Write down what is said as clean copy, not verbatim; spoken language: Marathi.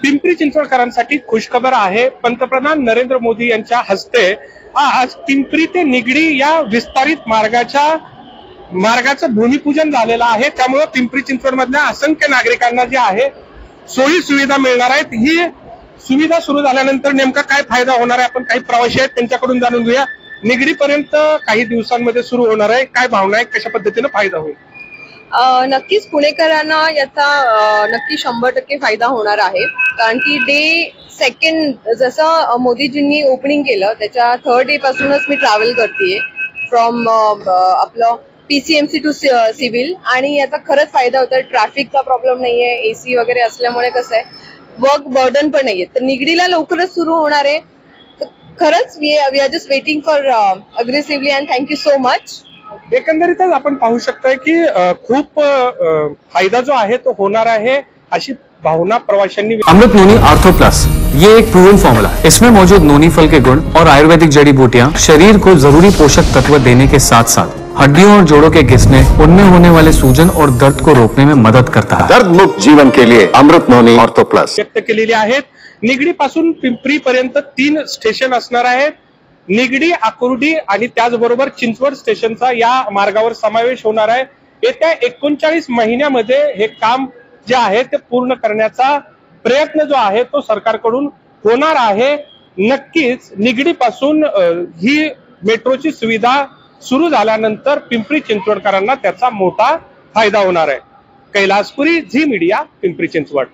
पिंपरी चिंचवडकरांसाठी खुशखबर आहे। पंतप्रधान नरेंद्र मोदी यांच्या हस्ते आज पिंपरी ते निगडी या विस्तारित मार्गाचं भूमिपूजन झालेलं आहे। त्यामुळे पिंपरी चिंचवड मधल्या असंख्य नागरिकांना जे आहे सोयी सुविधा मिळणार आहेत। ही सुविधा सुरू झाल्यानंतर नेमका काय फायदा होणार आहे आपण काही प्रवासी आहेत त्यांच्याकडून जाणून घेऊया। निगडी पर्यंत काही दिवसांमध्ये सुरू होणार आहे, काय भावना आहे, कशा पद्धतीने फायदा होईल? नक्कीच पुणेकरांना याचा नक्की 100% फायदा होणार आहे। कारण की डे सेकंड जसं मोदीजींनी ओपनिंग केलं त्याच्या 3rd डे पासूनच मी ट्रॅव्हल करतेय फ्रॉम आपलं PCMC टू सिव्हिल आणि याचा खरंच फायदा होतोय। ट्रॅफिकचा प्रॉब्लेम नाहीये, AC वगैरे असल्यामुळे कसं आहे वर्क बर्डन पण नाहीये। तर निगडीला लवकरच सुरू होणार आहे। खरंच we are just waiting for aggressively and thank you so much. एकंदरीतच आपण पाहू शकतोय की खूप फायदा जो आहे तो होणार आहे अशी भावना प्रवाशांनी। अमृत नोनी आर्थो प्लस ये एक प्रूवन फॉर्मूला है। इसमें मौजूद नोनी फल के गुण और आयुर्वेदिक जड़ी बूटियां शरीर को जरूरी पोषक तत्व देने के साथ साथ हड्डियों और जोड़ों के घिसने, उनमें होने वाले सूजन और दर्द को रोकने में मदद करता है। दर्द मुक्त जीवन के लिए अमृत नोनी आर्थो प्लस व्यक्त केलेली आहेत। निगडी पासून पिंपरी पर्यंत 3 स्टेशन असणार आहेत। निगडी, आकुर्डी आणि त्याचबरोबर चिंचवड स्टेशनचा या मार्गावर समावेश होणार आहे। येत्या 39 महिन्यामध्ये हे काम जे आहे ते पूर्ण करण्याचा प्रयत्न जो आहे तो सरकारकडून होणार आहे। नक्कीच निगडी पासून ही मेट्रोची सुविधा सुरू झाल्यानंतर पिंपरी चिंचवडकरांना त्याचा मोठा फायदा होणार आहे। कैलासपुरी, झी मीडिया, पिंपरी चिंचवड।